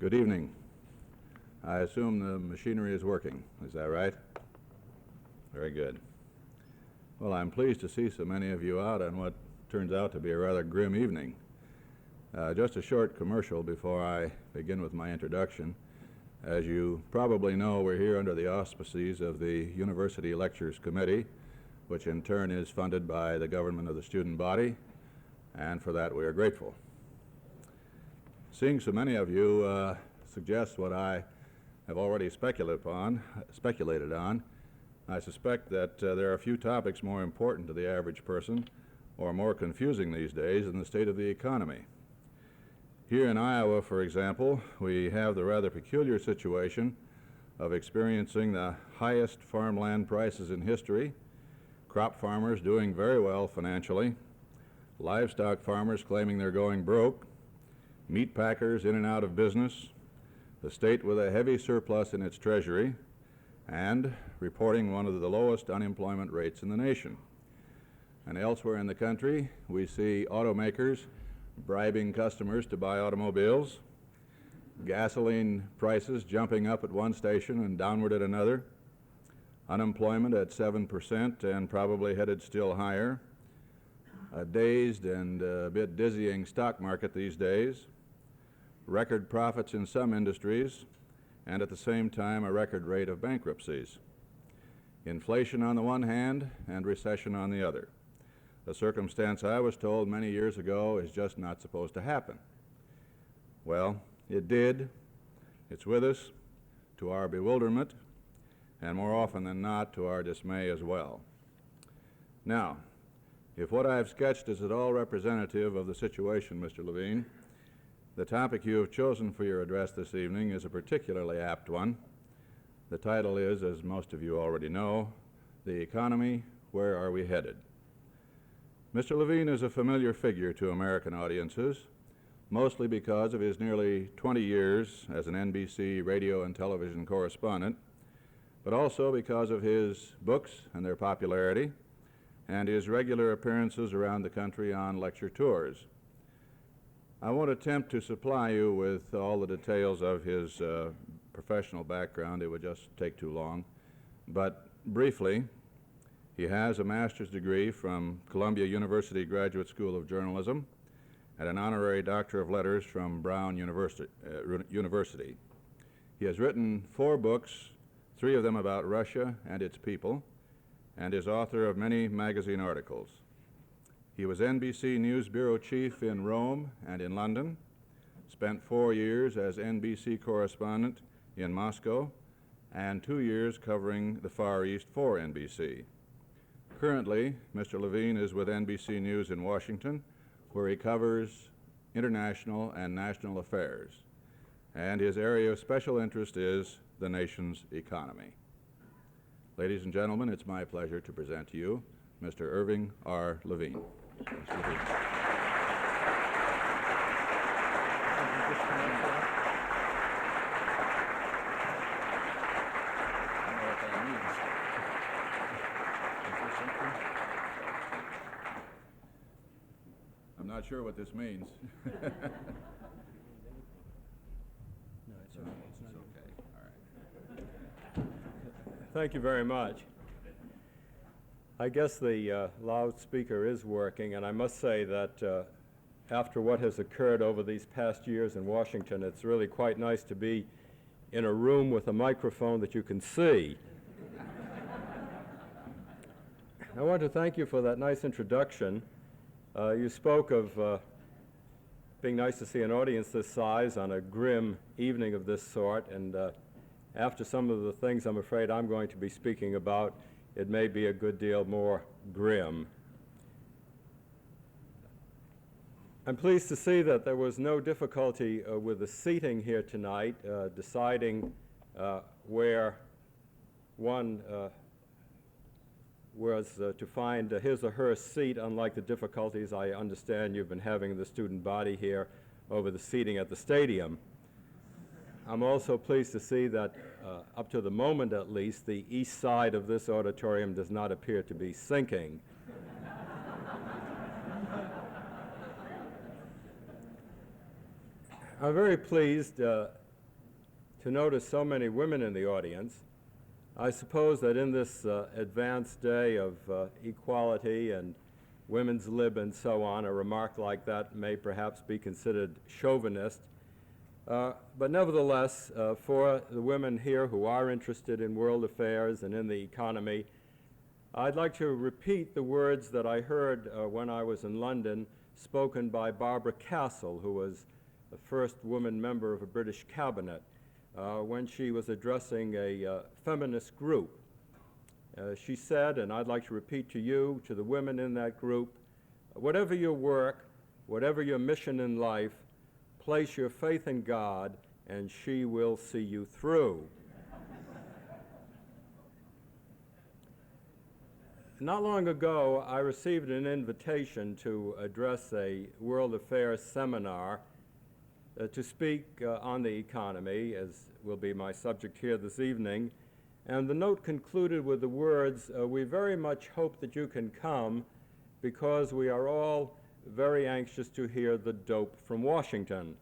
Good evening. I assume the machinery is working. Is that right? Very good. Well, I'm pleased to see so many of you out on what turns out to be a rather grim evening. Just a short commercial before I begin with my introduction. As you probably know, we're here under the auspices of the University Lectures Committee, which in turn is funded by the government of the student body, and for that we are grateful. Seeing so many of you suggests what I have already speculated on. I suspect that there are few topics more important to the average person or more confusing these days than the state of the economy. Here in Iowa, for example, we have the rather peculiar situation of experiencing the highest farmland prices in history, crop farmers doing very well financially, livestock farmers claiming they're going broke, meat packers in and out of business, the state with a heavy surplus in its treasury, and reporting one of the lowest unemployment rates in the nation. And elsewhere in the country, we see automakers bribing customers to buy automobiles, gasoline prices jumping up at one station and downward at another, unemployment at 7% and probably headed still higher, a dazed and a bit dizzying stock market these days, record profits in some industries, and at the same time a record rate of bankruptcies. Inflation on the one hand and recession on the other. A circumstance I was told many years ago is just not supposed to happen. Well, it did. It's with us, to our bewilderment, and more often than not to our dismay as well. Now, if what I have sketched is at all representative of the situation, Mr. Levine, the topic you have chosen for your address this evening is a particularly apt one. The title is, as most of you already know, The Economy, Where Are We Headed? Mr. Levine is a familiar figure to American audiences, mostly because of his nearly 20 years as an NBC radio and television correspondent, but also because of his books and their popularity, and his regular appearances around the country on lecture tours. I won't attempt to supply you with all the details of his professional background. It would just take too long. But briefly, he has a master's degree from Columbia University Graduate School of Journalism and an honorary Doctor of Letters from Brown University. He has written 4 books, 3 of them about Russia and its people, and is author of many magazine articles. He was NBC News Bureau Chief in Rome and in London, spent 4 years as NBC correspondent in Moscow, and 2 years covering the Far East for NBC. Currently, Mr. Levine is with NBC News in Washington, where he covers international and national affairs, and his area of special interest is the nation's economy. Ladies and gentlemen, it's my pleasure to present to you Mr. Irving R. Levine. Mr. Levine. I'm not sure what this means. No, it's okay. It's not okay. All right. Thank you very much. I guess the loudspeaker is working, and I must say that after what has occurred over these past years in Washington, it's really quite nice to be in a room with a microphone that you can see. I want to thank you for that nice introduction. You spoke of being nice to see an audience this size on a grim evening of this sort, and after some of the things I'm afraid I'm going to be speaking about, it may be a good deal more grim. I'm pleased to see that there was no difficulty with the seating here tonight, deciding where one was to find his or her seat, unlike the difficulties I understand you've been having in the student body here over the seating at the stadium. I'm also pleased to see that, up to the moment at least, the east side of this auditorium does not appear to be sinking. I'm very pleased to notice so many women in the audience. I suppose that in this advanced day of equality and women's lib and so on, a remark like that may perhaps be considered chauvinist. But nevertheless, for the women here who are interested in world affairs and in the economy, I'd like to repeat the words that I heard when I was in London, spoken by Barbara Castle, who was the first woman member of a British cabinet, when she was addressing a feminist group. She said, and I'd like to repeat to you, to the women in that group, whatever your work, whatever your mission in life, place your faith in God, and she will see you through. Not long ago, I received an invitation to address a World Affairs seminar to speak on the economy, as will be my subject here this evening. And the note concluded with the words, "We very much hope that you can come because we are all very anxious to hear the dope from Washington."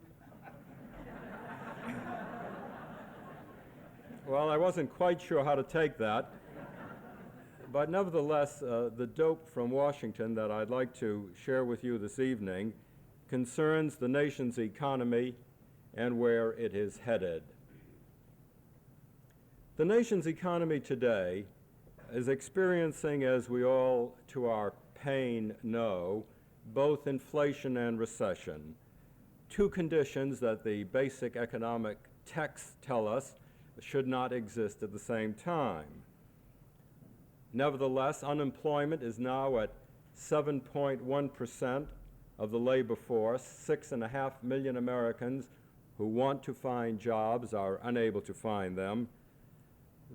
Well, I wasn't quite sure how to take that. But nevertheless, the dope from Washington that I'd like to share with you this evening concerns the nation's economy and where it is headed. The nation's economy today is experiencing, as we all to our pain know, both inflation and recession, two conditions that the basic economic texts tell us should not exist at the same time. Nevertheless, unemployment is now at 7.1% of the labor force. 6.5 million Americans who want to find jobs are unable to find them.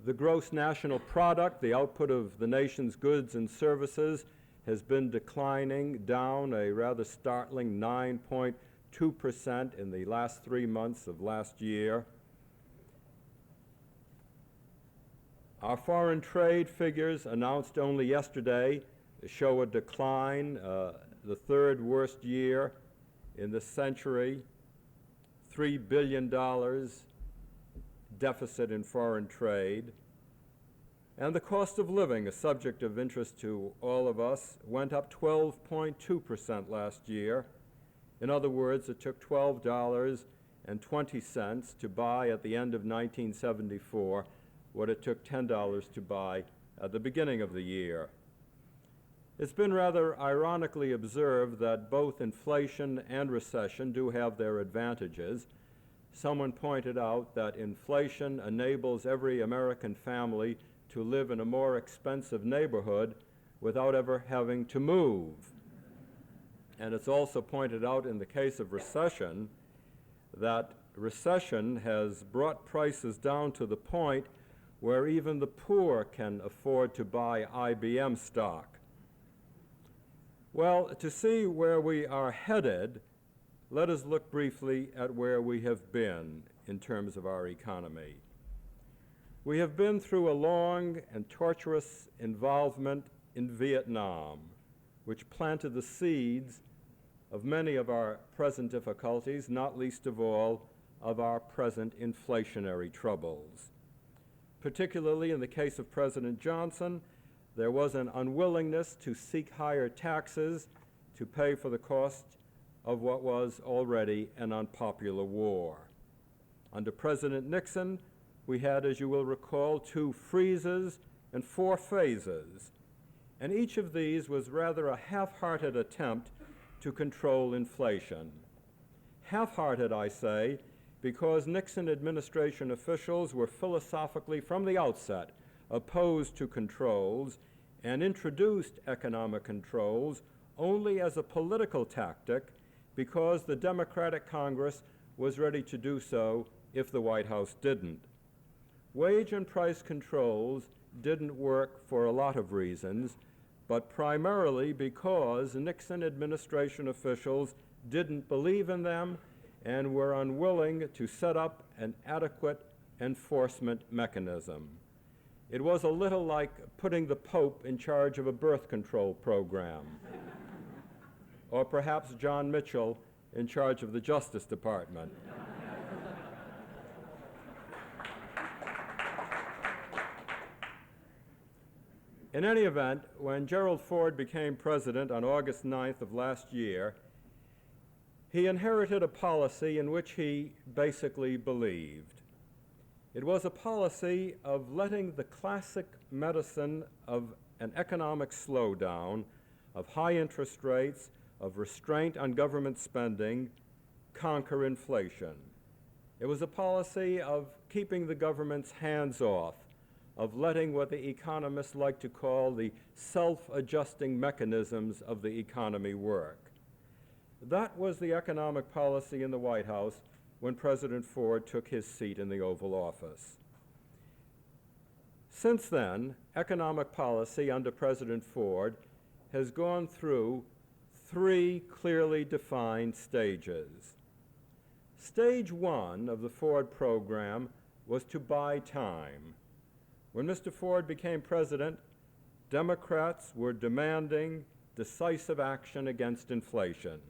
The gross national product, the output of the nation's goods and services, has been declining, down a rather startling 9.2% in the last 3 months of last year. Our foreign trade figures, announced only yesterday, show a decline, the third worst year in the century, $3 billion deficit in foreign trade. And the cost of living, a subject of interest to all of us, went up 12.2% last year. In other words, it took $12.20 to buy at the end of 1974 what it took $10 to buy at the beginning of the year. It's been rather ironically observed that both inflation and recession do have their advantages. Someone pointed out that inflation enables every American family to live in a more expensive neighborhood without ever having to move. And it's also pointed out in the case of recession that recession has brought prices down to the point where even the poor can afford to buy IBM stock. Well, to see where we are headed, let us look briefly at where we have been in terms of our economy. We have been through a long and tortuous involvement in Vietnam, which planted the seeds of many of our present difficulties, not least of all of our present inflationary troubles. Particularly in the case of President Johnson, there was an unwillingness to seek higher taxes to pay for the cost of what was already an unpopular war. Under President Nixon, we had, as you will recall, 2 freezes and 4 phases, and each of these was rather a half-hearted attempt to control inflation. Half-hearted, I say, because Nixon administration officials were philosophically, from the outset, opposed to controls and introduced economic controls only as a political tactic because the Democratic Congress was ready to do so if the White House didn't. Wage and price controls didn't work for a lot of reasons, but primarily because Nixon administration officials didn't believe in them and were unwilling to set up an adequate enforcement mechanism. It was a little like putting the Pope in charge of a birth control program, or perhaps John Mitchell in charge of the Justice Department. In any event, when Gerald Ford became president on August 9th of last year, he inherited a policy in which he basically believed. It was a policy of letting the classic medicine of an economic slowdown, of high interest rates, of restraint on government spending, conquer inflation. It was a policy of keeping the government's hands off, of letting what the economists like to call the self-adjusting mechanisms of the economy work. That was the economic policy in the White House when President Ford took his seat in the Oval Office. Since then, economic policy under President Ford has gone through three clearly defined stages. Stage one of the Ford program was to buy time. When Mr. Ford became president, Democrats were demanding decisive action against inflation.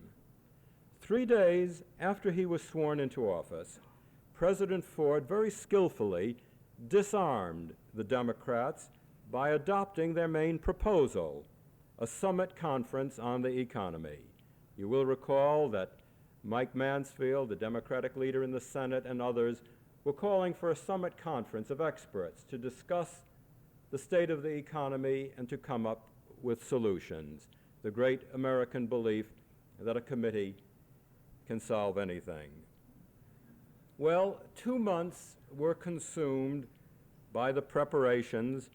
3 days after he was sworn into office, President Ford very skillfully disarmed the Democrats by adopting their main proposal, a summit conference on the economy. You will recall that Mike Mansfield, the Democratic leader in the Senate, and others were calling for a summit conference of experts to discuss the state of the economy and to come up with solutions, the great American belief that a committee can solve anything. Well, 2 months were consumed by the preparations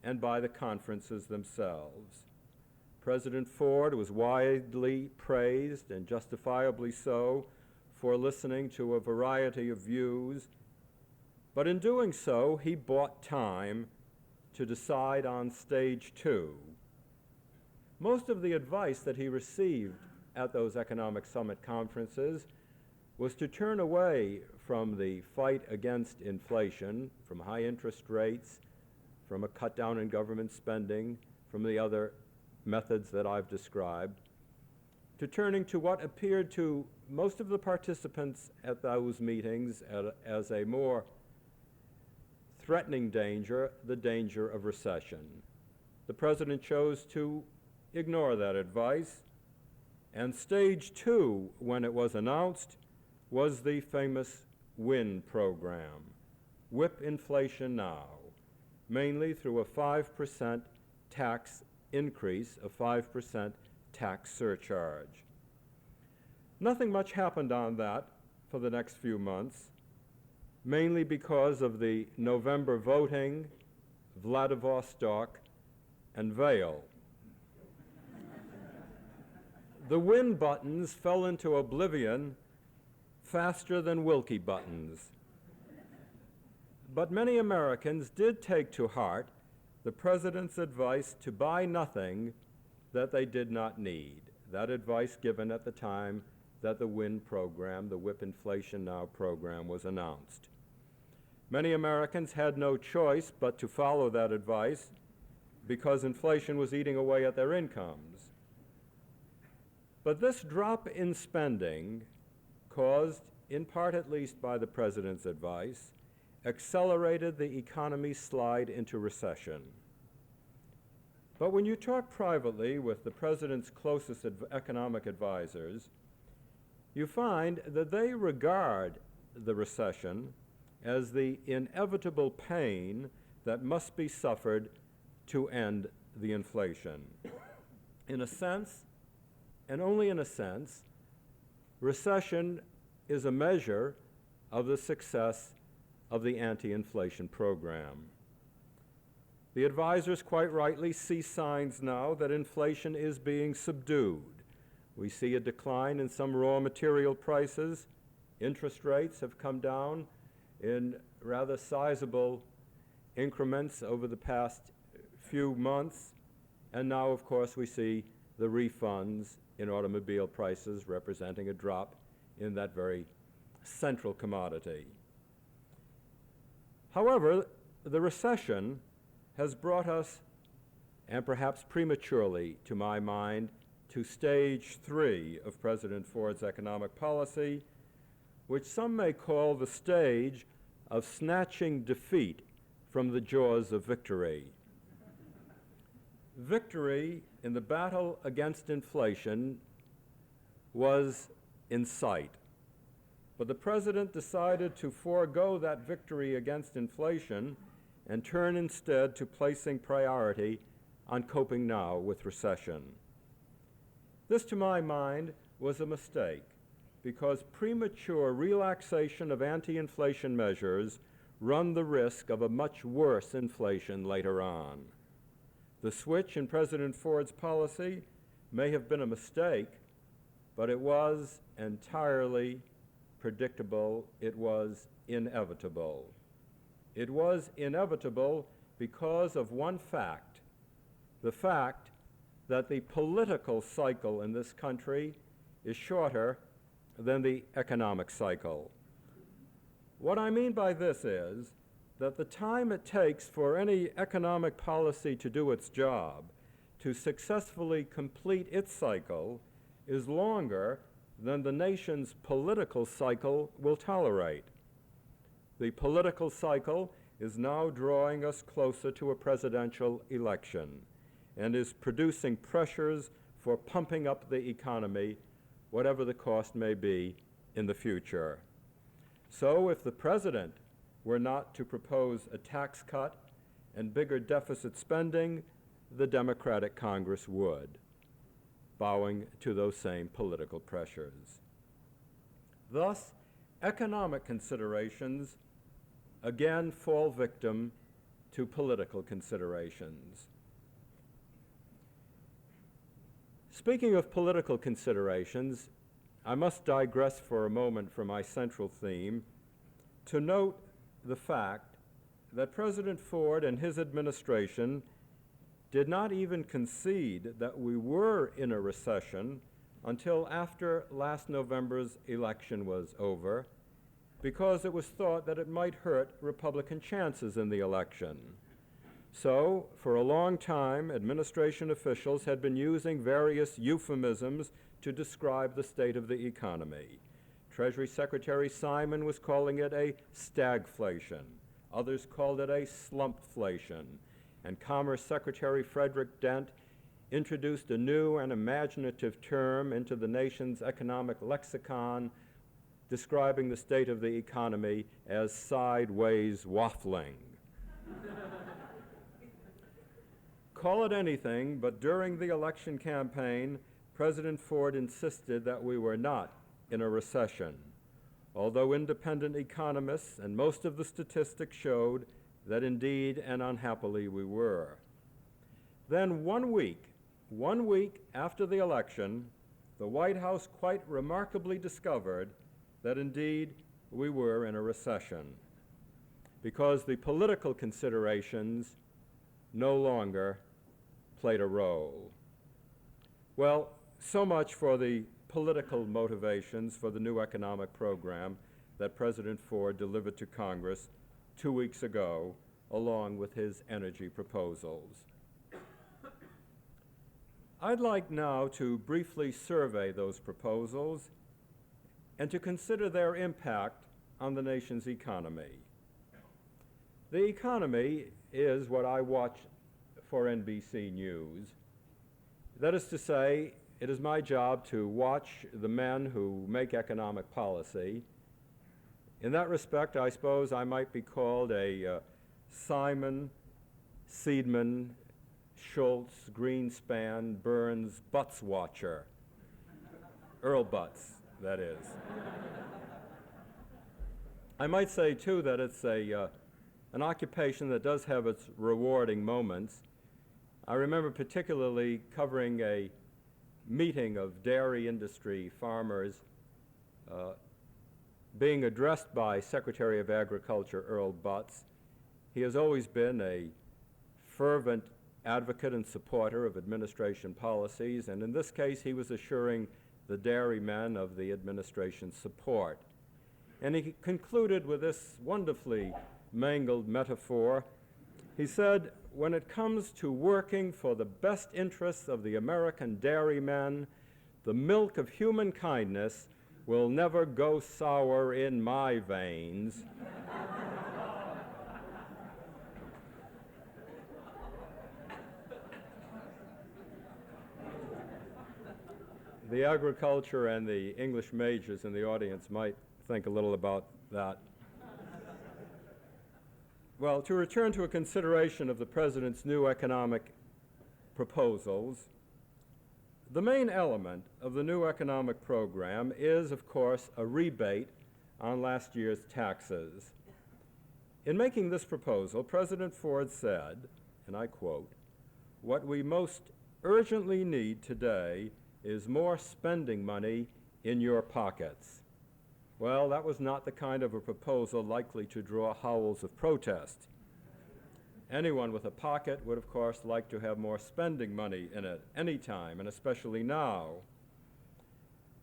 and by the conferences themselves. President Ford was widely praised, and justifiably so, for listening to a variety of views, but in doing so, he bought time to decide on stage two. Most of the advice that he received at those economic summit conferences was to turn away from the fight against inflation, from high interest rates, from a cut down in government spending, from the other methods that I've described, to turning to what appeared to most of the participants at those meetings as a more threatening danger, the danger of recession. The president chose to ignore that advice, and stage two, when it was announced, was the famous WIN program, Whip Inflation Now, mainly through a 5% tax increase, a 5% tax surcharge. Nothing much happened on that for the next few months, mainly because of the November voting, Vladivostok, and Vail. The win buttons fell into oblivion faster than Wilkie buttons. But many Americans did take to heart the president's advice to buy nothing that they did not need, that advice given at the time that the WIN program, the Whip Inflation Now program, was announced. Many Americans had no choice but to follow that advice because inflation was eating away at their incomes. But this drop in spending, caused in part at least by the president's advice, accelerated the economy's slide into recession. But when you talk privately with the president's closest economic advisors, you find that they regard the recession as the inevitable pain that must be suffered to end the inflation. In a sense, and only in a sense, recession is a measure of the success of the anti-inflation program. The advisors quite rightly see signs now that inflation is being subdued. We see a decline in some raw material prices. Interest rates have come down in rather sizable increments over the past few months. And now, of course, we see the refunds in automobile prices representing a drop in that very central commodity. However, the recession has brought us, and perhaps prematurely to my mind, to stage three of President Ford's economic policy, which some may call the stage of snatching defeat from the jaws of victory. victory in the battle against inflation was in sight. But the president decided to forego that victory against inflation and turn instead to placing priority on coping now with recession. This, to my mind, was a mistake because premature relaxation of anti-inflation measures run the risk of a much worse inflation later on. The switch in President Ford's policy may have been a mistake, but it was entirely predictable. It was inevitable. It was inevitable because of one fact, the fact that the political cycle in this country is shorter than the economic cycle. What I mean by this is that the time it takes for any economic policy to do its job, to successfully complete its cycle, is longer than the nation's political cycle will tolerate. The political cycle is now drawing us closer to a presidential election and is producing pressures for pumping up the economy, whatever the cost may be in the future. So if the president were not to propose a tax cut and bigger deficit spending, the Democratic Congress would, bowing to those same political pressures. Thus, economic considerations again fall victim to political considerations. Speaking of political considerations, I must digress for a moment from my central theme to note the fact that President Ford and his administration did not even concede that we were in a recession until after last November's election was over, because it was thought that it might hurt Republican chances in the election. So, for a long time, administration officials had been using various euphemisms to describe the state of the economy. Treasury Secretary Simon was calling it a stagflation. Others called it a slumpflation. And Commerce Secretary Frederick Dent introduced a new and imaginative term into the nation's economic lexicon, describing the state of the economy as sideways waffling. Call it anything, but during the election campaign, President Ford insisted that we were not in a recession, although independent economists and most of the statistics showed that indeed and unhappily we were. Then one week after the election, the White House quite remarkably discovered that indeed we were in a recession, because the political considerations no longer played a role. Well, so much for the political motivations for the new economic program that President Ford delivered to Congress 2 weeks ago, along with his energy proposals. I'd like now to briefly survey those proposals and to consider their impact on the nation's economy. The economy is what I watch for NBC News. That is to say, it is my job to watch the men who make economic policy. In that respect, I suppose I might be called a Simon, Seidman, Schultz, Greenspan, Burns, Butts watcher. Earl Butts, that is. I might say, too, that it's an occupation that does have its rewarding moments. I remember particularly covering a meeting of dairy industry farmers being addressed by Secretary of Agriculture Earl Butts. He has always been a fervent advocate and supporter of administration policies, and in this case he was assuring the dairymen of the administration's support. And he concluded with this wonderfully mangled metaphor. He said, "When it comes to working for the best interests of the American dairymen, the milk of human kindness will never go sour in my veins." the agriculture and the English majors in the audience might think a little about that. Well, to return to a consideration of the President's new economic proposals, the main element of the new economic program is, of course, a rebate on last year's taxes. In making this proposal, President Ford said, and I quote, "What we most urgently need today is more spending money in your pockets." Well, that was not the kind of a proposal likely to draw howls of protest. Anyone with a pocket would, of course, like to have more spending money in it any time, and especially now.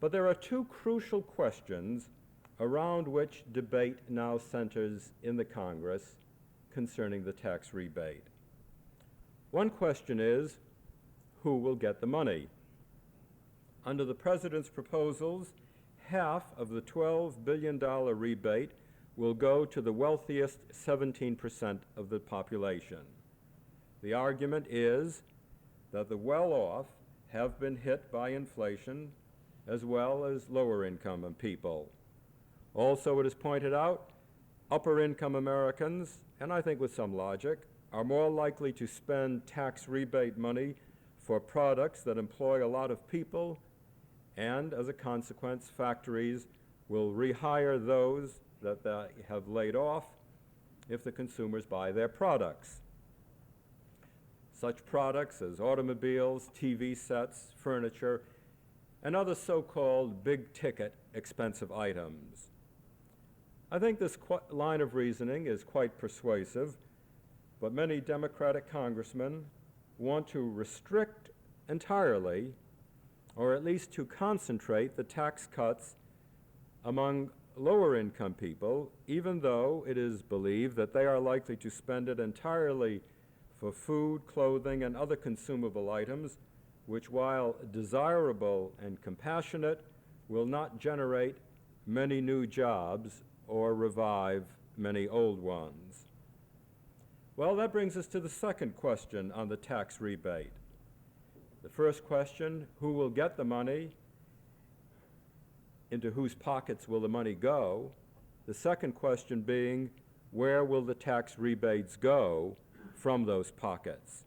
But there are two crucial questions around which debate now centers in the Congress concerning the tax rebate. One question is, who will get the money? Under the President's proposals, half of the $12 billion rebate will go to the wealthiest 17% of the population. The argument is that the well-off have been hit by inflation as well as lower-income people. Also, it is pointed out, upper-income Americans, and I think with some logic, are more likely to spend tax rebate money for products that employ a lot of people, and as a consequence, factories will rehire those that they have laid off if the consumers buy their products. Such products as automobiles, TV sets, furniture, and other so-called big-ticket expensive items. I think this line of reasoning is quite persuasive, but many Democratic congressmen want to restrict entirely, or at least to concentrate the tax cuts among lower-income people, even though it is believed that they are likely to spend it entirely for food, clothing, and other consumable items, which, while desirable and compassionate, will not generate many new jobs or revive many old ones. Well, that brings us to the second question on the tax rebate. The first question, who will get the money? Into whose pockets will the money go? The second question being, where will the tax rebates go from those pockets?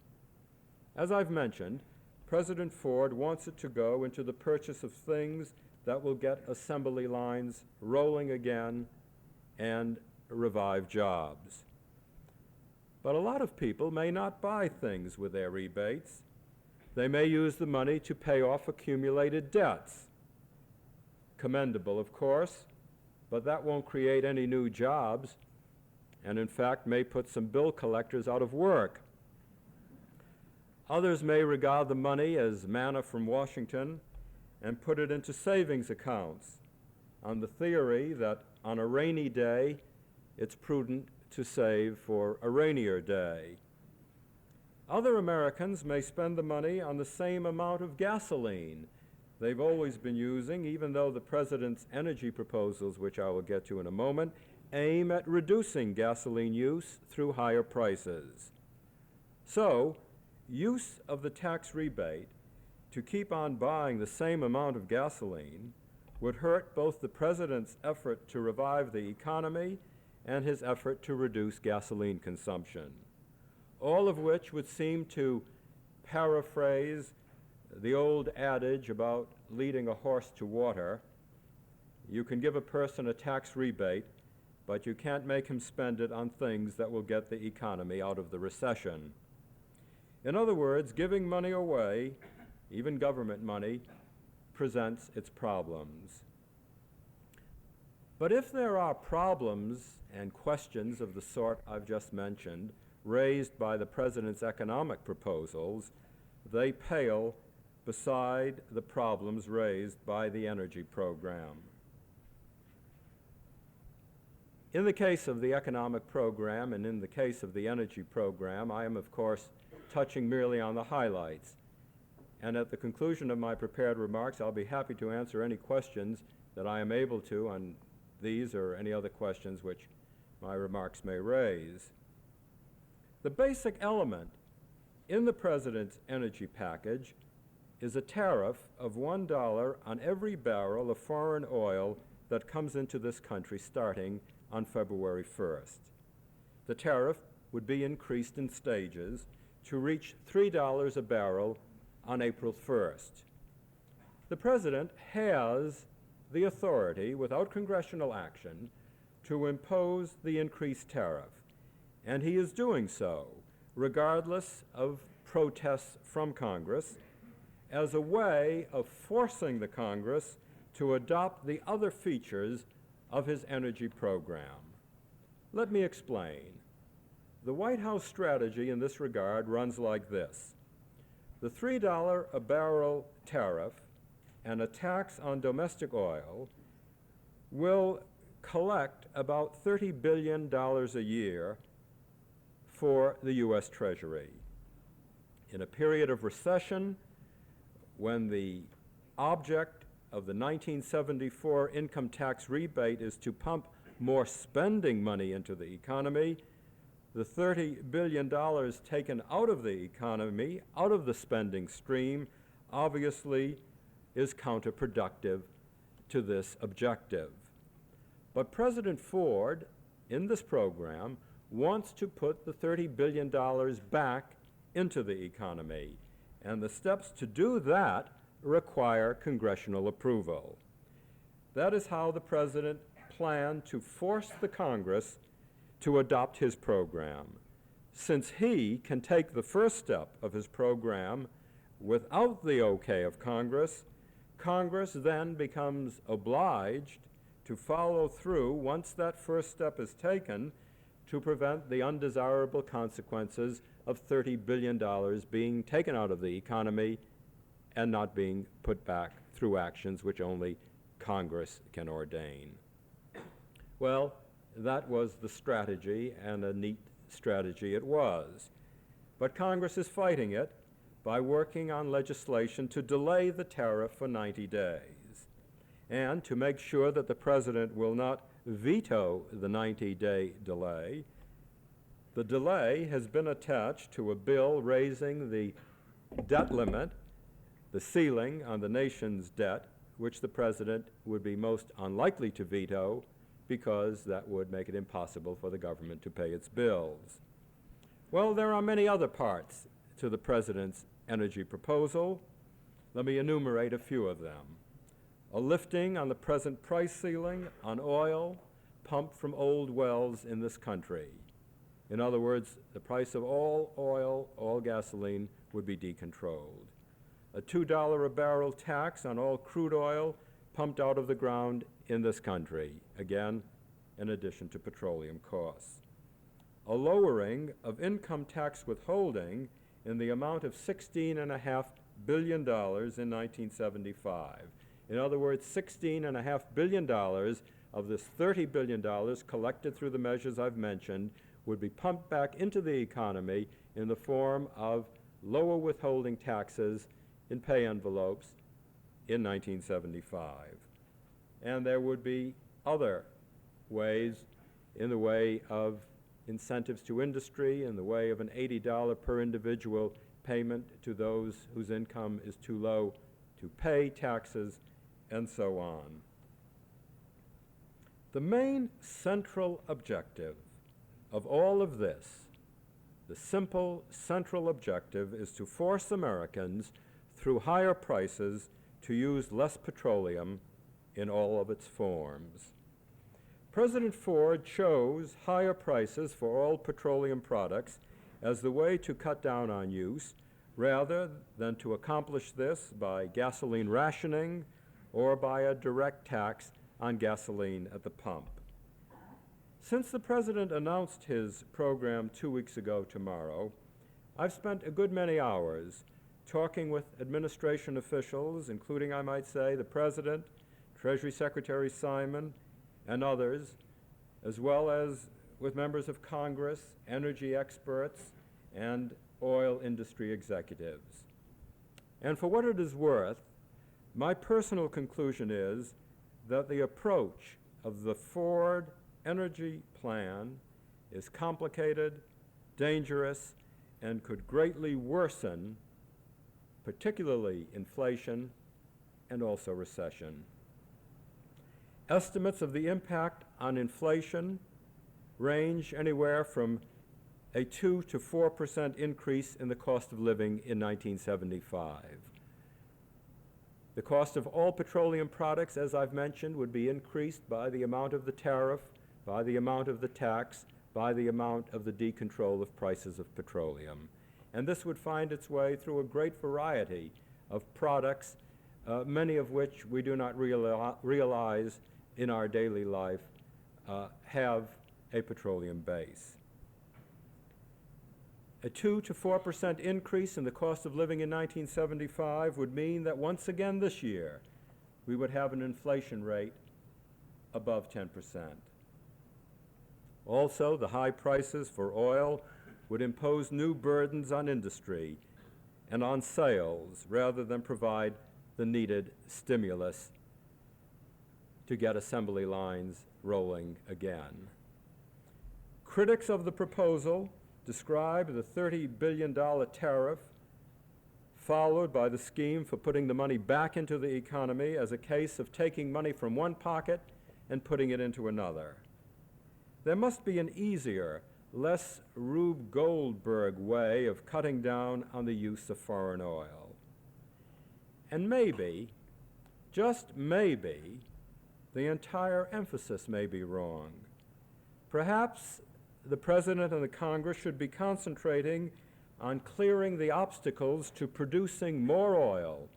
As I've mentioned, President Ford wants it to go into the purchase of things that will get assembly lines rolling again and revive jobs. But a lot of people may not buy things with their rebates. They may use the money to pay off accumulated debts. Commendable, of course, but that won't create any new jobs, and in fact may put some bill collectors out of work. Others may regard the money as manna from Washington and put it into savings accounts on the theory that on a rainy day, it's prudent to save for a rainier day. Other Americans may spend the money on the same amount of gasoline they've always been using, even though the President's energy proposals, which I will get to in a moment, aim at reducing gasoline use through higher prices. So, use of the tax rebate to keep on buying the same amount of gasoline would hurt both the President's effort to revive the economy and his effort to reduce gasoline consumption, all of which would seem to paraphrase the old adage about leading a horse to water. You can give a person a tax rebate, but you can't make him spend it on things that will get the economy out of the recession. In other words, giving money away, even government money, presents its problems. But if there are problems and questions of the sort I've just mentioned raised by the President's economic proposals, they pale beside the problems raised by the energy program. In the case of the economic program and in the case of the energy program, I am, of course, touching merely on the highlights. And at the conclusion of my prepared remarks, I'll be happy to answer any questions that I am able to on these or any other questions which my remarks may raise. The basic element in the President's energy package is a tariff of $1 on every barrel of foreign oil that comes into this country starting on February 1st. The tariff would be increased in stages to reach $3 a barrel on April 1st. The President has the authority, without congressional action, to impose the increased tariff, and he is doing so, regardless of protests from Congress, as a way of forcing the Congress to adopt the other features of his energy program. Let me explain. The White House strategy in this regard runs like this. The $3 a barrel tariff and a tax on domestic oil will collect about $30 billion a year for the U.S. Treasury. In a period of recession, when the object of the 1974 income tax rebate is to pump more spending money into the economy, the $30 billion taken out of the economy, out of the spending stream, obviously is counterproductive to this objective. But President Ford, in this program, wants to put the $30 billion back into the economy, and the steps to do that require congressional approval. That is how the President planned to force the Congress to adopt his program. Since he can take the first step of his program without the okay of Congress, Congress then becomes obliged to follow through once that first step is taken to prevent the undesirable consequences of $30 billion being taken out of the economy and not being put back through actions which only Congress can ordain. Well, that was the strategy, and a neat strategy it was. But Congress is fighting it by working on legislation to delay the tariff for 90 days. And to make sure that the President will not veto the 90-day delay, the delay has been attached to a bill raising the debt limit, the ceiling on the nation's debt, which the President would be most unlikely to veto because that would make it impossible for the government to pay its bills. Well, there are many other parts to the President's energy proposal. Let me enumerate a few of them. A lifting on the present price ceiling on oil pumped from old wells in this country. In other words, the price of all oil, all gasoline, would be decontrolled. A $2 a barrel tax on all crude oil pumped out of the ground in this country, again, in addition to petroleum costs. A lowering of income tax withholding in the amount of $16.5 billion in 1975. In other words, $16.5 billion of this $30 billion collected through the measures I've mentioned would be pumped back into the economy in the form of lower withholding taxes in pay envelopes in 1975. And there would be other ways in the way of incentives to industry, in the way of an $80 per individual payment to those whose income is too low to pay taxes, and so on. The main central objective of all of this, the simple central objective, is to force Americans through higher prices to use less petroleum in all of its forms. President Ford chose higher prices for all petroleum products as the way to cut down on use, rather than to accomplish this by gasoline rationing or by a direct tax on gasoline at the pump. Since the President announced his program 2 weeks ago tomorrow, I've spent a good many hours talking with administration officials, including, I might say, the President, Treasury Secretary Simon, and others, as well as with members of Congress, energy experts, and oil industry executives. And for what it is worth, my personal conclusion is that the approach of the Ford energy plan is complicated, dangerous, and could greatly worsen particularly inflation and also recession. Estimates of the impact on inflation range anywhere from a 2 to 4% increase in the cost of living in 1975. The cost of all petroleum products, as I've mentioned, would be increased by the amount of the tariff, by the amount of the tax, by the amount of the decontrol of prices of petroleum. And this would find its way through a great variety of products, many of which we do not realize in our daily life have a petroleum base. A 2 to 4% increase in the cost of living in 1975 would mean that once again this year we would have an inflation rate above 10%. Also, the high prices for oil would impose new burdens on industry and on sales rather than provide the needed stimulus to get assembly lines rolling again. Critics of the proposal describe the $30 billion tariff followed by the scheme for putting the money back into the economy as a case of taking money from one pocket and putting it into another. There must be an easier, less Rube Goldberg way of cutting down on the use of foreign oil. And maybe, just maybe, the entire emphasis may be wrong. Perhaps the President and the Congress should be concentrating on clearing the obstacles to producing more oil,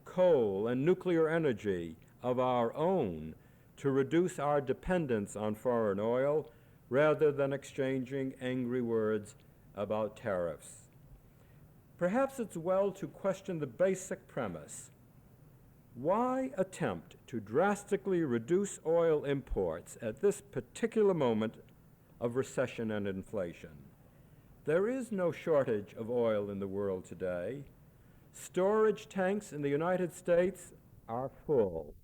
coal, and nuclear energy of our own to reduce our dependence on foreign oil rather than exchanging angry words about tariffs. Perhaps it's well to question the basic premise. Why attempt to drastically reduce oil imports at this particular moment of recession and inflation? There is no shortage of oil in the world today. Storage tanks in the United States are full.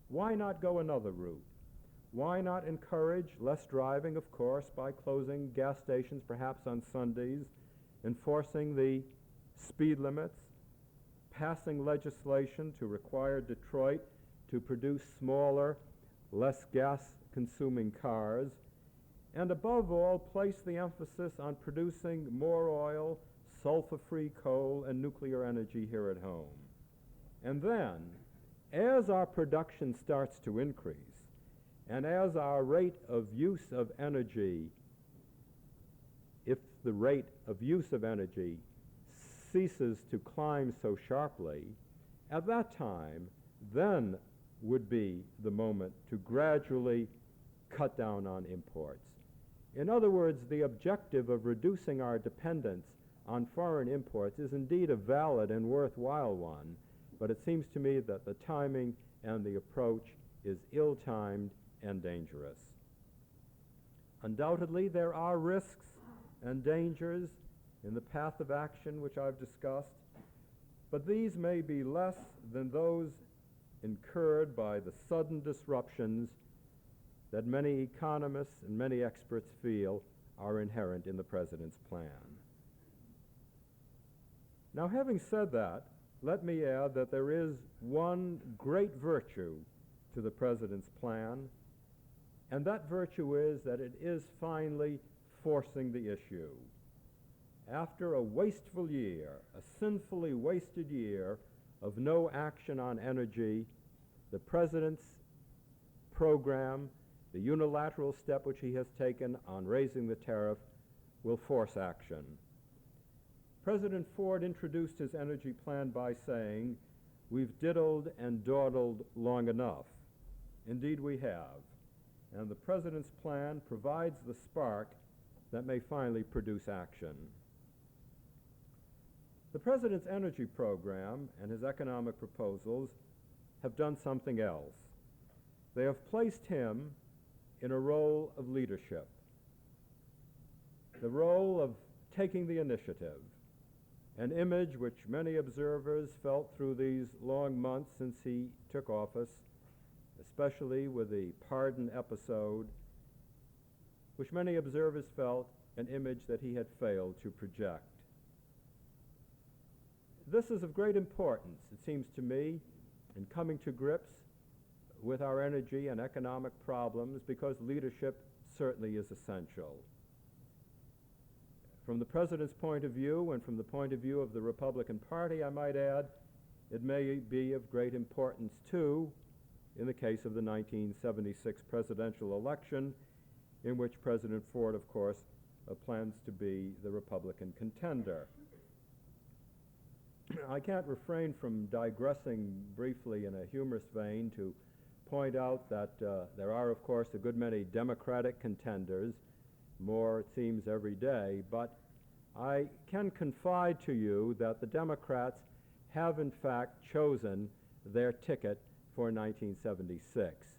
Why not go another route? Why not encourage less driving, of course, by closing gas stations perhaps on Sundays, enforcing the speed limits, passing legislation to require Detroit to produce smaller, less gas-consuming cars, and above all, place the emphasis on producing more oil, sulfur-free coal, and nuclear energy here at home. And then, as our production starts to increase, and as our rate of use of energy, if the rate of use of energy ceases to climb so sharply, at that time, then would be the moment to gradually cut down on imports. In other words, the objective of reducing our dependence on foreign imports is indeed a valid and worthwhile one, but it seems to me that the timing and the approach is ill-timed and dangerous. Undoubtedly, there are risks and dangers in the path of action which I've discussed, but these may be less than those incurred by the sudden disruptions that many economists and many experts feel are inherent in the President's plan. Now, having said that, let me add that there is one great virtue to the President's plan, and that virtue is that it is finally forcing the issue. After a wasteful year, a sinfully wasted year of no action on energy, the President's program, the unilateral step which he has taken on raising the tariff, will force action. President Ford introduced his energy plan by saying, "We've diddled and dawdled long enough." Indeed we have, and the President's plan provides the spark that may finally produce action. The President's energy program and his economic proposals have done something else. They have placed him in a role of leadership, the role of taking the initiative, an image which many observers felt through these long months since he took office, especially with the pardon episode, which many observers felt an image that he had failed to project. This is of great importance, it seems to me, in coming to grips with our energy and economic problems, because leadership certainly is essential. From the President's point of view, and from the point of view of the Republican Party, I might add, it may be of great importance too in the case of the 1976 presidential election, in which President Ford, of course, plans to be the Republican contender. I can't refrain from digressing briefly in a humorous vein to point out that there are, of course, a good many Democratic contenders, more, it seems, every day, but I can confide to you that the Democrats have, in fact, chosen their ticket for 1976.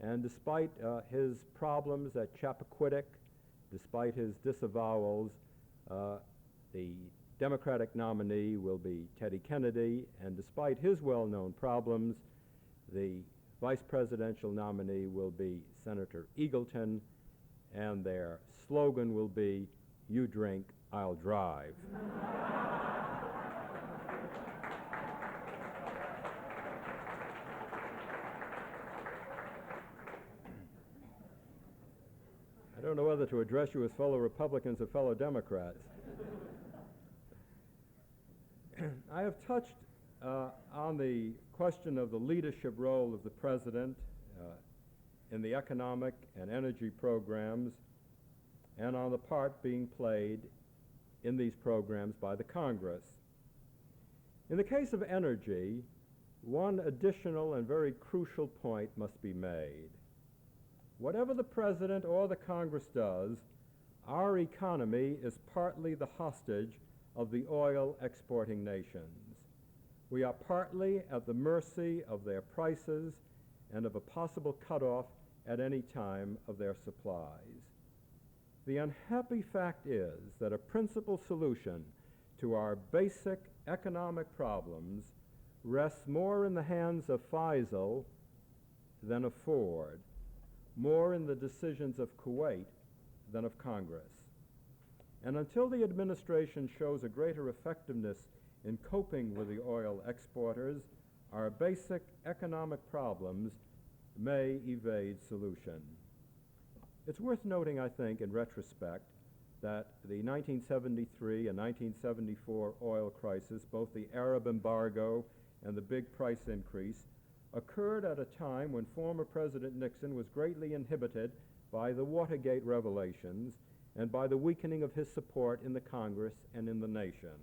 And despite his problems at Chappaquiddick, despite his disavowals, the Democratic nominee will be Teddy Kennedy, and despite his well-known problems, the vice presidential nominee will be Senator Eagleton, and their slogan will be, "You drink, I'll drive." I don't know whether to address you as fellow Republicans or fellow Democrats. I have touched on the question of the leadership role of the President in the economic and energy programs, and on the part being played in these programs by the Congress. In the case of energy, one additional and very crucial point must be made. Whatever the President or the Congress does, our economy is partly the hostage of the oil exporting nations. We are partly at the mercy of their prices and of a possible cutoff at any time of their supplies. The unhappy fact is that a principal solution to our basic economic problems rests more in the hands of Faisal than of Ford, more in the decisions of Kuwait than of Congress. And until the administration shows a greater effectiveness in coping with the oil exporters, our basic economic problems may evade solution. It's worth noting, I think, in retrospect, that the 1973 and 1974 oil crisis, both the Arab embargo and the big price increase, occurred at a time when former President Nixon was greatly inhibited by the Watergate revelations and by the weakening of his support in the Congress and in the nation.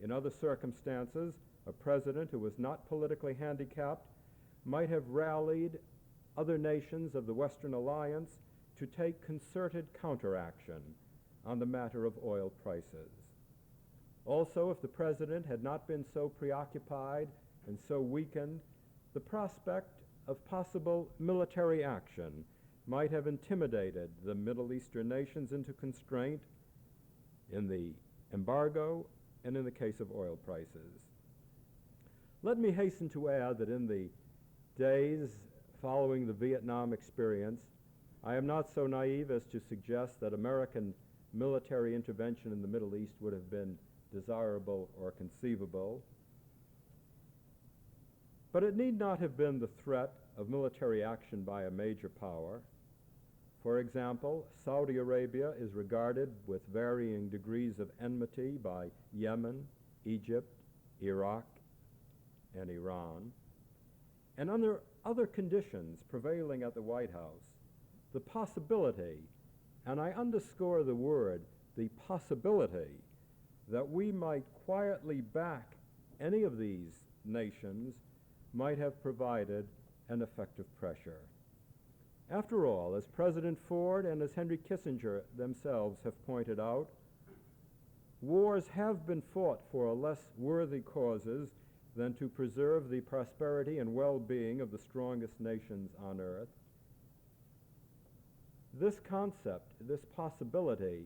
In other circumstances, a president who was not politically handicapped might have rallied other nations of the Western Alliance to take concerted counteraction on the matter of oil prices. Also, if the president had not been so preoccupied and so weakened, the prospect of possible military action might have intimidated the Middle Eastern nations into constraint. In the embargo and in the case of oil prices. Let me hasten to add that in the days following the Vietnam experience, I am not so naive as to suggest that American military intervention in the Middle East would have been desirable or conceivable. But it need not have been the threat of military action by a major power. For example, Saudi Arabia is regarded with varying degrees of enmity by Yemen, Egypt, Iraq, and Iran. And under other conditions prevailing at the White House, the possibility, and I underscore the word, the possibility, that we might quietly back any of these nations might have provided an effective pressure. After all, as President Ford and as Henry Kissinger themselves have pointed out, wars have been fought for less worthy causes than to preserve the prosperity and well-being of the strongest nations on earth. This concept, this possibility,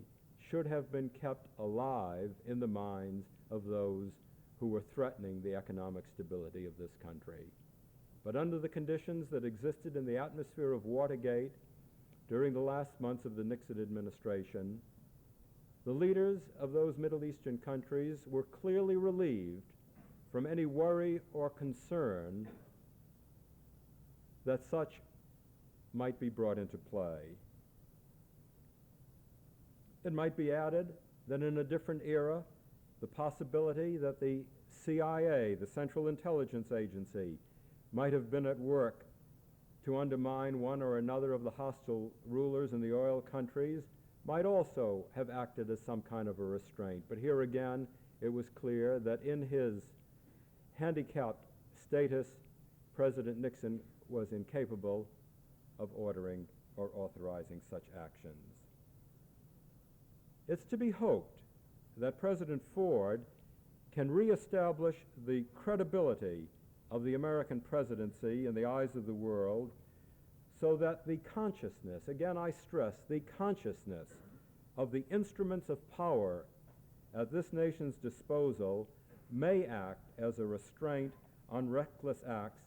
should have been kept alive in the minds of those who were threatening the economic stability of this country. But under the conditions that existed in the atmosphere of Watergate during the last months of the Nixon administration, the leaders of those Middle Eastern countries were clearly relieved from any worry or concern that such might be brought into play. It might be added that in a different era, the possibility that the CIA, the Central Intelligence Agency, might have been at work to undermine one or another of the hostile rulers in the oil countries might also have acted as some kind of a restraint. But here again, it was clear that in his handicapped status, President Nixon was incapable of ordering or authorizing such actions. It's to be hoped that President Ford can reestablish the credibility of the American presidency in the eyes of the world so that the consciousness, again I stress, the consciousness of the instruments of power at this nation's disposal may act as a restraint on reckless acts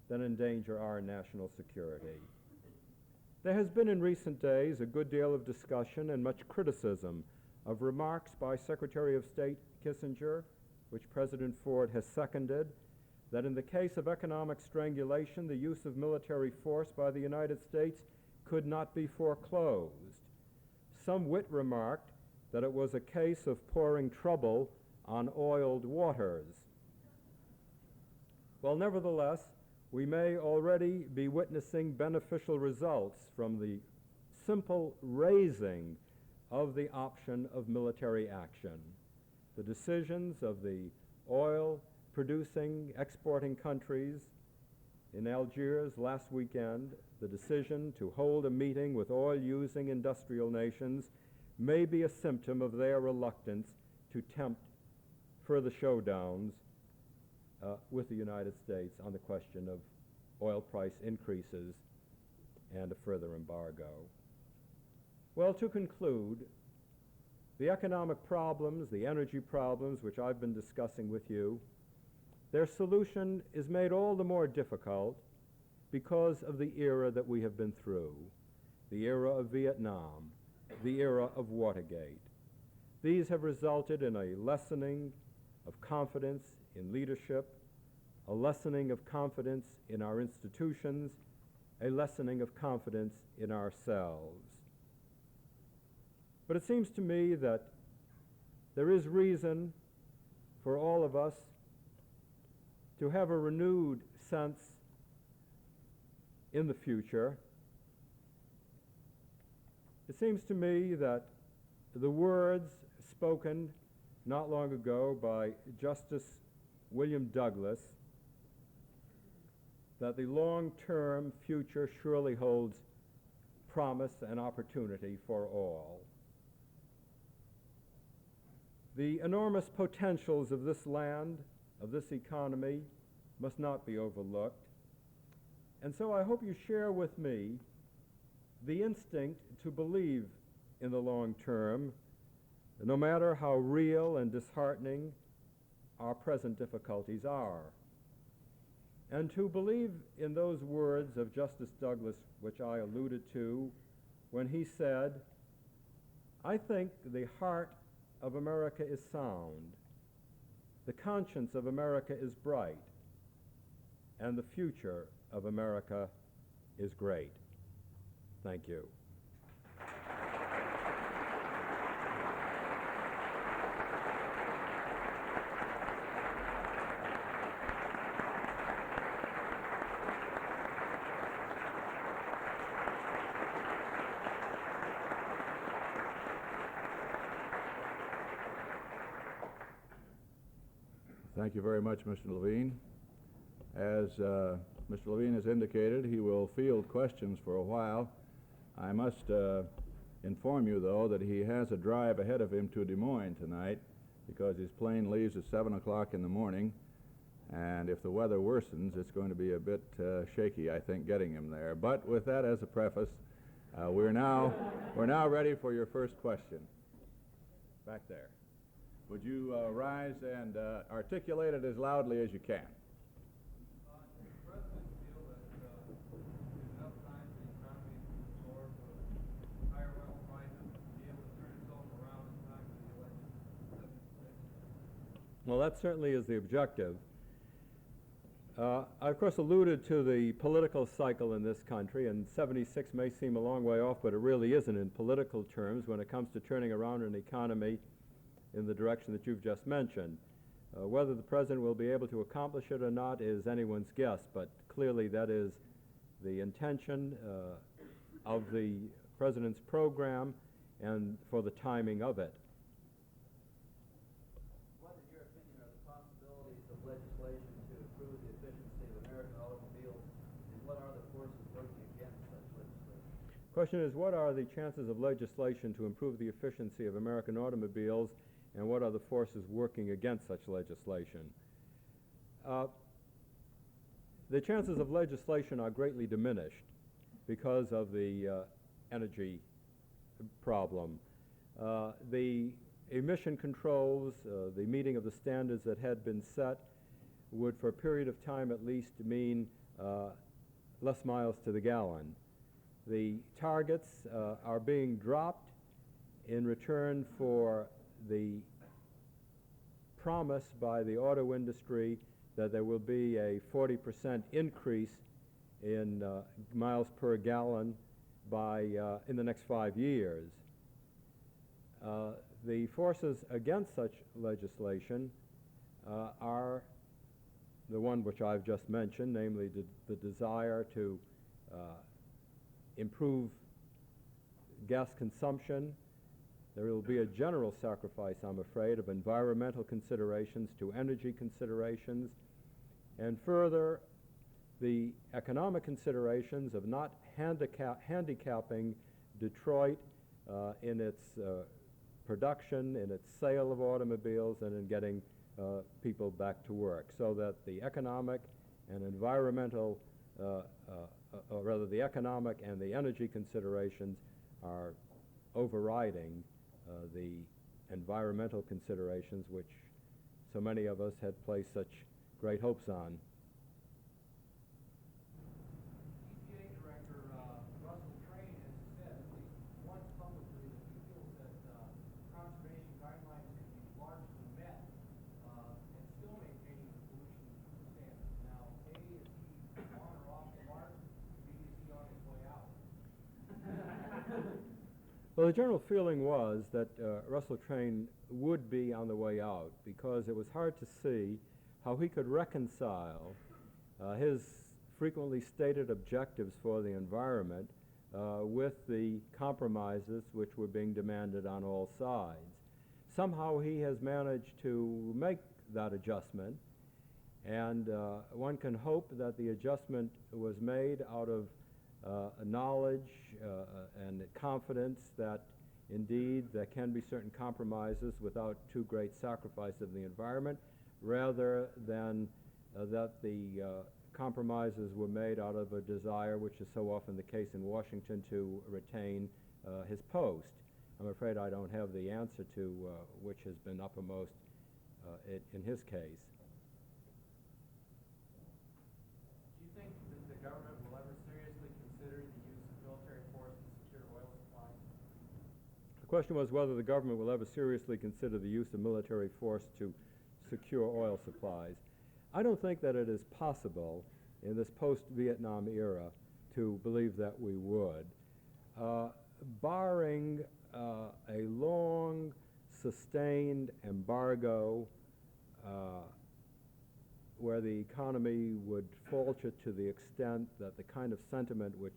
that endanger our national security. There has been in recent days a good deal of discussion and much criticism of remarks by Secretary of State Kissinger, which President Ford has seconded, that in the case of economic strangulation, the use of military force by the United States could not be foreclosed. Some wit remarked that it was a case of pouring trouble on oiled waters. Well, nevertheless, we may already be witnessing beneficial results from the simple raising of the option of military action. The decisions of the oil-producing, exporting countries in Algiers last weekend, the decision to hold a meeting with oil-using industrial nations may be a symptom of their reluctance to tempt further showdowns with the United States on the question of oil price increases and a further embargo. Well, to conclude, the economic problems, the energy problems, which I've been discussing with you, their solution is made all the more difficult because of the era that we have been through, the era of Vietnam, the era of Watergate. These have resulted in a lessening of confidence in leadership, a lessening of confidence in our institutions, a lessening of confidence in ourselves. But it seems to me that there is reason for all of us to have a renewed sense in the future. It seems to me that the words spoken not long ago by Justice William Douglas, that the long-term future surely holds promise and opportunity for all. The enormous potentials of this land, of this economy, must not be overlooked. And so I hope you share with me the instinct to believe in the long term no matter how real and disheartening our present difficulties are. And to believe in those words of Justice Douglas, which I alluded to, when he said, "I think the heart of America is sound, the conscience of America is bright, and the future of America is great." Thank you. Thank you very much, Mr. Levine. As Mr. Levine has indicated, he will field questions for a while. I must inform you, though, that he has a drive ahead of him to Des Moines tonight because his plane leaves at 7 o'clock in the morning, and if the weather worsens, it's going to be a bit shaky, I think, getting him there. But with that as a preface, we're now ready for your first question. Back there. Would you rise and articulate it as loudly as you can? Does the President feel that there's enough time for the economy to absorb higher rental prices to be able to turn itself around in time for the election in 76? Well, that certainly is the objective. I, of course, alluded to the political cycle in this country, and 76 may seem a long way off, but it really isn't in political terms when it comes to turning around an economy in the direction that you've just mentioned. Whether the President will be able to accomplish it or not is anyone's guess, but clearly that is the intention of the President's program and for the timing of it. What, in your opinion, are the possibilities of legislation to improve the efficiency of American automobiles, and what are the forces working against such legislation? The question is, what are the chances of legislation to improve the efficiency of American automobiles, and what are the forces working against such legislation? The chances of legislation are greatly diminished because of the energy problem. The emission controls, the meeting of the standards that had been set would, for a period of time at least, mean less miles to the gallon. The targets are being dropped in return for the promise by the auto industry that there will be a 40% increase in miles per gallon by in the next 5 years. The forces against such legislation are the one which I've just mentioned, namely the desire to improve gas consumption. There will be a general sacrifice, I'm afraid, of environmental considerations to energy considerations, and further, the economic considerations of not handicapping Detroit in its production, in its sale of automobiles, and in getting people back to work, so that the economic and environmental, or rather the economic and the energy considerations are overriding the environmental considerations which so many of us had placed such great hopes on. EPA Director Russell Train has said, at least once publicly, that he feels that conservation guidelines can be largely met and still maintaining the pollution standards. Now, A, is he on or off the mark? B, is he on his way out? Well, the general feeling was that Russell Train would be on the way out because it was hard to see how he could reconcile his frequently stated objectives for the environment with the compromises which were being demanded on all sides. Somehow he has managed to make that adjustment, and one can hope that the adjustment was made out of knowledge and confidence that indeed there can be certain compromises without too great sacrifice of the environment, rather than that the compromises were made out of a desire, which is so often the case in Washington, to retain his post. I'm afraid I don't have the answer to which has been uppermost in his case. Do you think that the government will ever seriously consider the use of military force to secure oil supplies? The question was whether the government will ever seriously consider the use of military force to secure oil supplies. I don't think that it is possible in this post-Vietnam era to believe that we would. Barring a long, sustained embargo where the economy would falter to the extent that the kind of sentiment which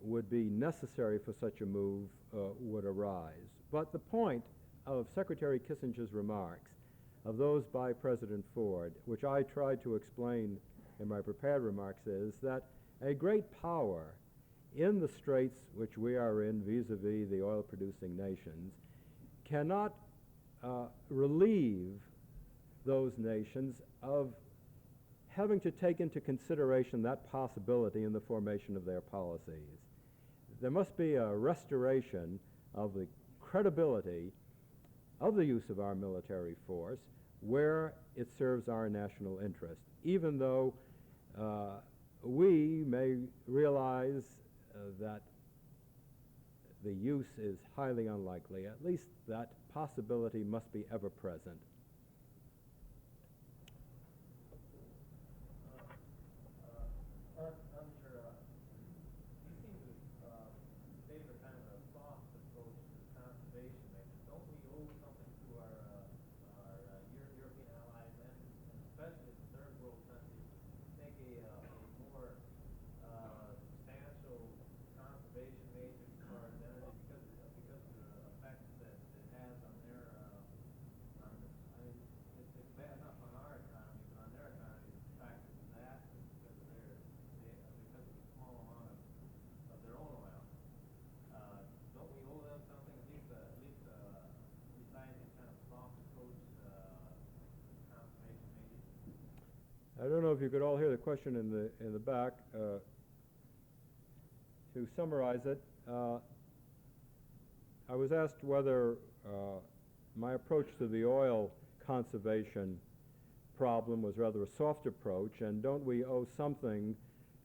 would be necessary for such a move would arise. But the point of Secretary Kissinger's remarks, of those by President Ford, which I tried to explain in my prepared remarks, is that a great power in the straits which we are in vis-a-vis the oil-producing nations cannot relieve those nations of having to take into consideration that possibility in the formation of their policies. There must be a restoration of the credibility of the use of our military force where it serves our national interest, even though we may realize that the use is highly unlikely. At least that possibility must be ever present. You seem to favor kind of a soft approach to conservation measures. Don't we owe something to our European allies and especially the third world countries to take a more substantial conservation measures as far as energy because of the effects that it has on their I mean, it's bad enough on our economy, but on their economy it's a fact of disaster because of because of the small amount of their own oil. Don't we owe them something, at least besides this kind of soft approach conservation measures? I don't know if you could all hear the question in the back. To summarize it, I was asked whether my approach to the oil conservation problem was rather a soft approach, and don't we owe something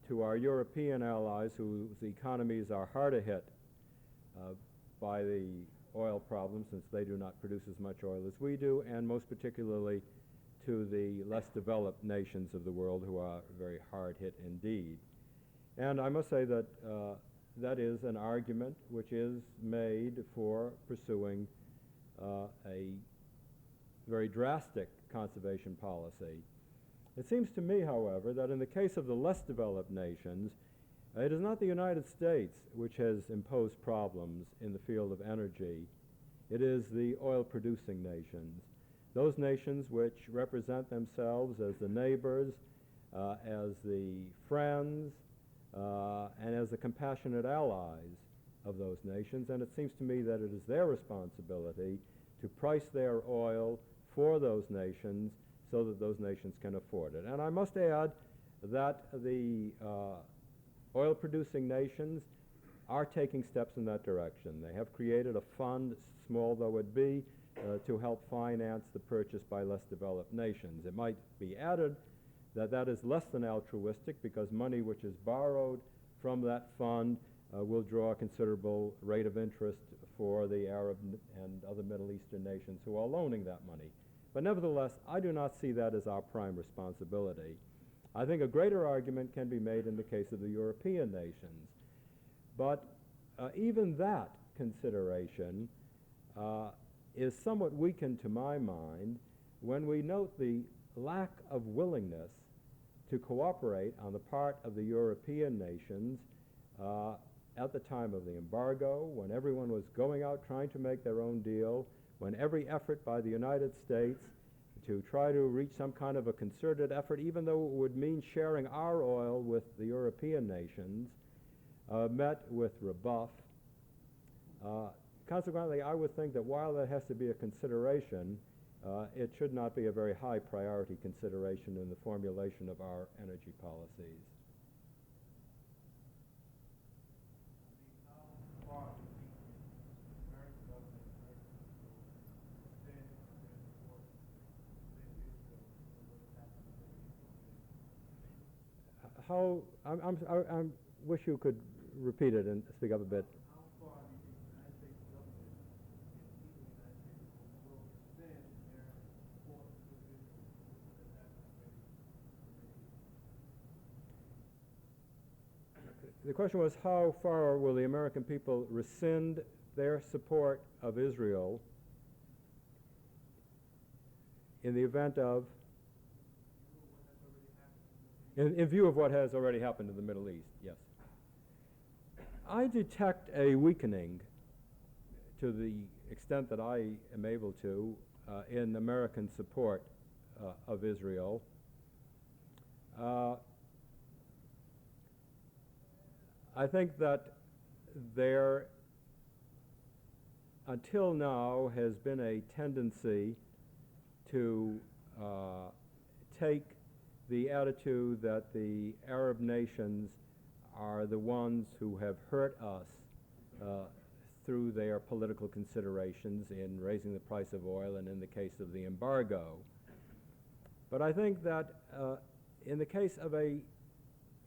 to our European allies whose economies are harder hit by the oil problem, since they do not produce as much oil as we do, and most particularly to the less developed nations of the world who are very hard hit indeed. And I must say that that is an argument which is made for pursuing a very drastic conservation policy. It seems to me, however, that in the case of the less developed nations, it is not the United States which has imposed problems in the field of energy. It is the oil-producing nations. Those nations which represent themselves as the neighbors, as the friends, and as the compassionate allies of those nations. And it seems to me that it is their responsibility to price their oil for those nations so that those nations can afford it. And I must add that the oil-producing nations are taking steps in that direction. They have created a fund, small though it be, to help finance the purchase by less developed nations. It might be added that that is less than altruistic because money which is borrowed from that fund will draw a considerable rate of interest for the Arab and other Middle Eastern nations who are loaning that money. But nevertheless, I do not see that as our prime responsibility. I think a greater argument can be made in the case of the European nations. But even that consideration is somewhat weakened to my mind when we note the lack of willingness to cooperate on the part of the European nations at the time of the embargo, when everyone was going out trying to make their own deal, when every effort by the United States to try to reach some kind of a concerted effort, even though it would mean sharing our oil with the European nations, met with rebuff. Consequently, I would think that while there has to be a consideration, it should not be a very high priority consideration in the formulation of our energy policies. How far do you think American how, I wish you could repeat it and speak up a bit. How far do you think the United States government and people in the United States will extend their support to Israel that hasn't already? The question was, how far will the American people rescind their support of Israel in the event of, in view of what has already happened in the Middle East? Yes. I detect a weakening, to the extent that I am able to, in American support of Israel. I think that there, until now, has been a tendency to take the attitude that the Arab nations are the ones who have hurt us through their political considerations in raising the price of oil and in the case of the embargo. But I think that in the case of a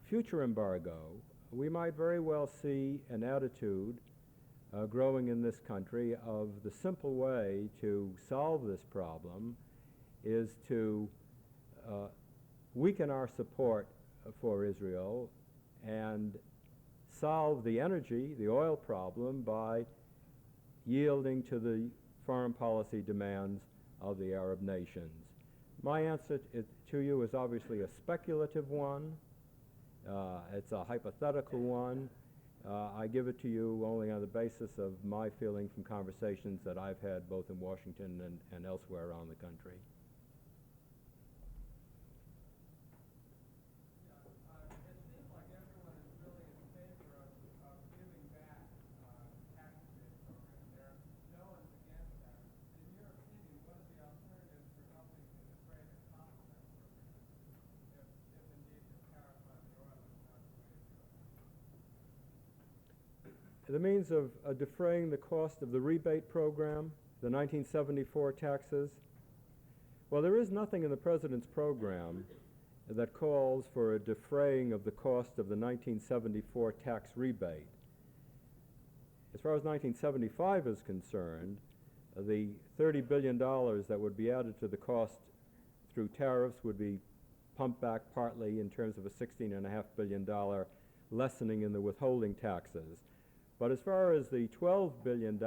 future embargo, we might very well see an attitude growing in this country of the simple way to solve this problem is to weaken our support for Israel and solve the energy, the oil problem, by yielding to the foreign policy demands of the Arab nations. My answer to you is obviously a speculative one. It's a hypothetical one. I give it to you only on the basis of my feeling from conversations that I've had both in Washington and elsewhere around the country. It seems like everyone is really in favor of giving back tax rebate programs. There are no one's against that. In your opinion, what are the alternatives for helping to defray the cost of that program, if indeed the tariff on the oil is not the way to do it? The means of defraying the cost of the rebate program, the 1974 taxes, well, there is nothing in the President's program that calls for a defraying of the cost of the 1974 tax rebate. As far as 1975 is concerned, the $30 billion that would be added to the cost through tariffs would be pumped back partly in terms of a $16.5 billion lessening in the withholding taxes. But as far as the $12 billion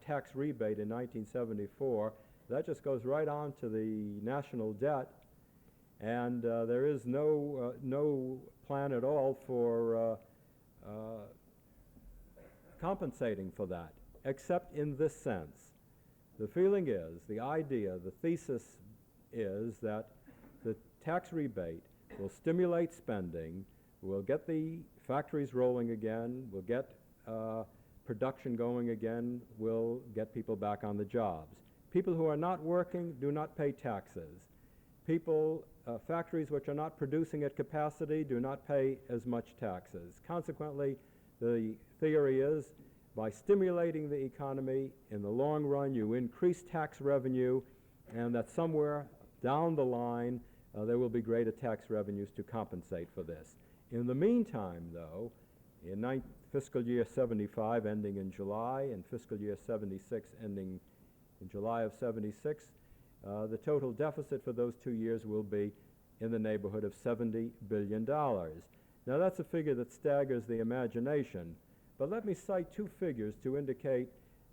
tax rebate in 1974, that just goes right on to the national debt, and there is no plan at all for compensating for that, except in this sense. The feeling is, the idea, the thesis is that the tax rebate will stimulate spending, will get the factories rolling again, will get production going again, will get people back on the jobs. People who are not working do not pay taxes. Factories which are not producing at capacity do not pay as much taxes. Consequently, the theory is, by stimulating the economy, in the long run, you increase tax revenue, and that somewhere down the line, there will be greater tax revenues to compensate for this. In the meantime, though, in fiscal year 75 ending in July and fiscal year 76 ending in July of 76, the total deficit for those 2 years will be in the neighborhood of $70 billion. Now that's a figure that staggers the imagination, but let me cite two figures to indicate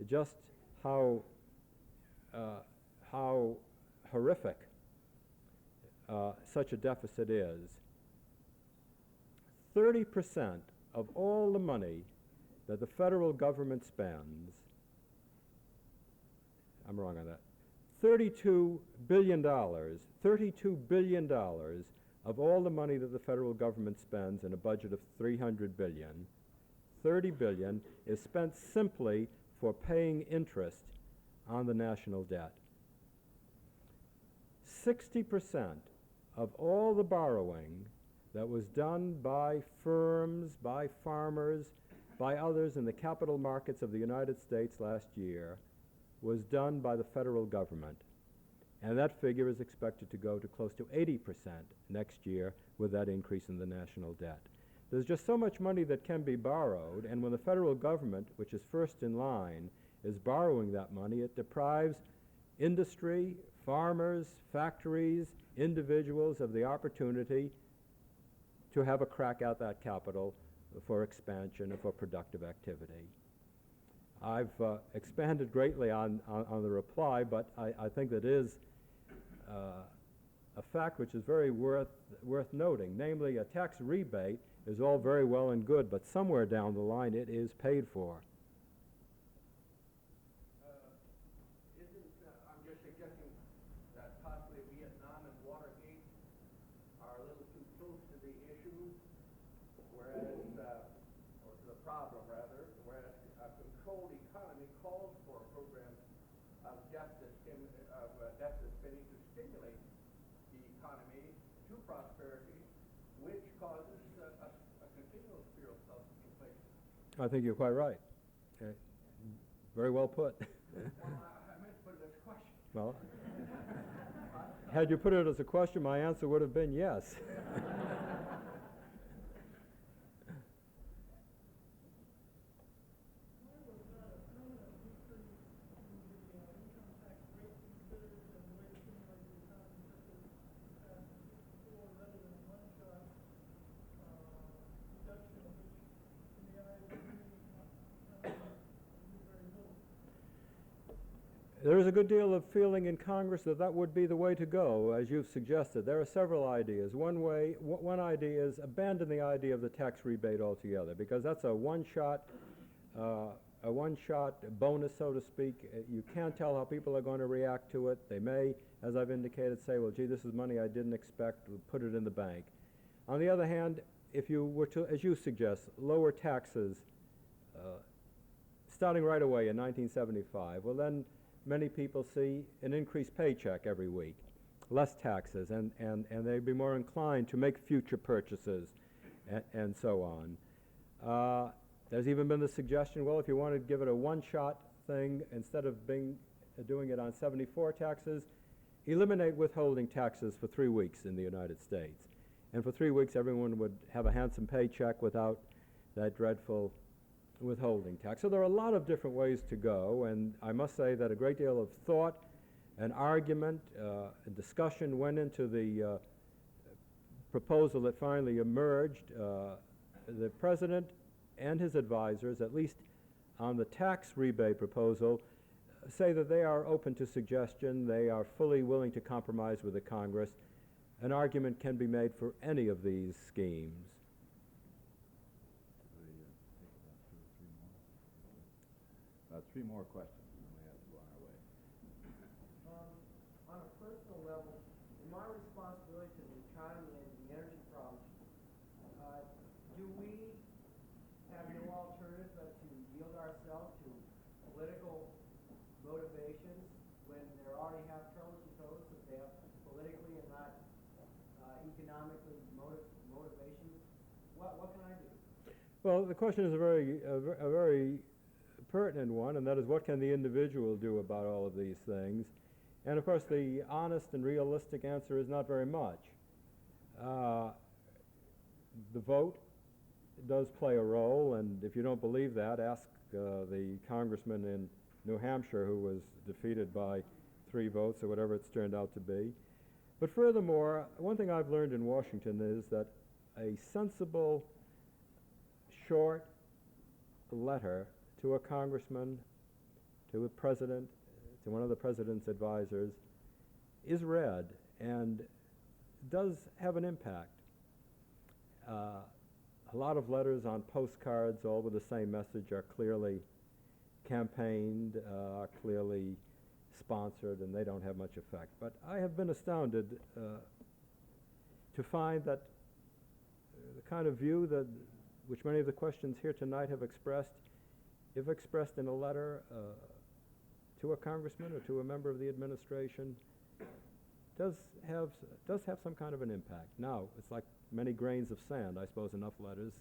just how horrific such a deficit is. 30% of all the money that the federal government spends, I'm wrong on that, $32 billion of all the money that the federal government spends in a budget of $300 billion, $30 billion is spent simply for paying interest on the national debt. 60% of all the borrowing that was done by firms, by farmers, by others in the capital markets of the United States last year was done by the federal government. And that figure is expected to go to close to 80% next year with that increase in the national debt. There's just so much money that can be borrowed, and when the federal government, which is first in line, is borrowing that money, it deprives industry, farmers, factories, individuals of the opportunity to have a crack at that capital for expansion and for productive activity. I've expanded greatly on the reply, but I think that is a fact which is very worth noting. Namely, a tax rebate is all very well and good, but somewhere down the line it is paid for. I'm just suggesting that possibly Vietnam and Watergate are a little too close to the issue, whereas, or to the problem rather, whereas a controlled economy calls for a program of deficit spending to stimulate the economy to prosperity, which causes a continual spiral of inflation. I think you're quite right. Very well put. Well, I meant to put it as a question. Well, had you put it as a question, my answer would have been yes. There is a good deal of feeling in Congress that that would be the way to go, as you've suggested. There are several ideas. One idea is abandon the idea of the tax rebate altogether, because that's a one-shot bonus, so to speak. You can't tell how people are going to react to it. They may, as I've indicated, say, well, gee, this is money I didn't expect, we'll put it in the bank. On the other hand, if you were to, as you suggest, lower taxes starting right away in 1975, well then many people see an increased paycheck every week, less taxes, and they'd be more inclined to make future purchases and so on. There's even been the suggestion, well, if you want to give it a one-shot thing, instead of doing it on 74 taxes, eliminate withholding taxes for 3 weeks in the United States. And for 3 weeks, everyone would have a handsome paycheck without that dreadful withholding tax. So there are a lot of different ways to go, and I must say that a great deal of thought and argument and discussion went into the proposal that finally emerged. The president and his advisors, at least on the tax rebate proposal, say that they are open to suggestion. They are fully willing to compromise with the Congress. An argument can be made for any of these schemes. Three more questions, and then we have to go on our way. On a personal level, in my responsibility to the economy and the energy problems, do we have no alternative but to yield ourselves to political motivations when they already have troubles you told us that they have politically and not economically motivations? What can I do? Well, the question is a very pertinent one, and that is, what can the individual do about all of these things? And of course the honest and realistic answer is not very much. The vote does play a role, and if you don't believe that, ask the congressman in New Hampshire who was defeated by 3 votes or whatever it's turned out to be. But furthermore, one thing I've learned in Washington is that a sensible, short letter to a congressman, to a president, to one of the president's advisors, is read and does have an impact. A lot of letters on postcards, all with the same message, are clearly campaigned, are clearly sponsored, and they don't have much effect. But I have been astounded to find that the kind of view which many of the questions here tonight have expressed, if expressed in a letter to a congressman or to a member of the administration, does have some kind of an impact. Now, it's like many grains of sand. I suppose enough letters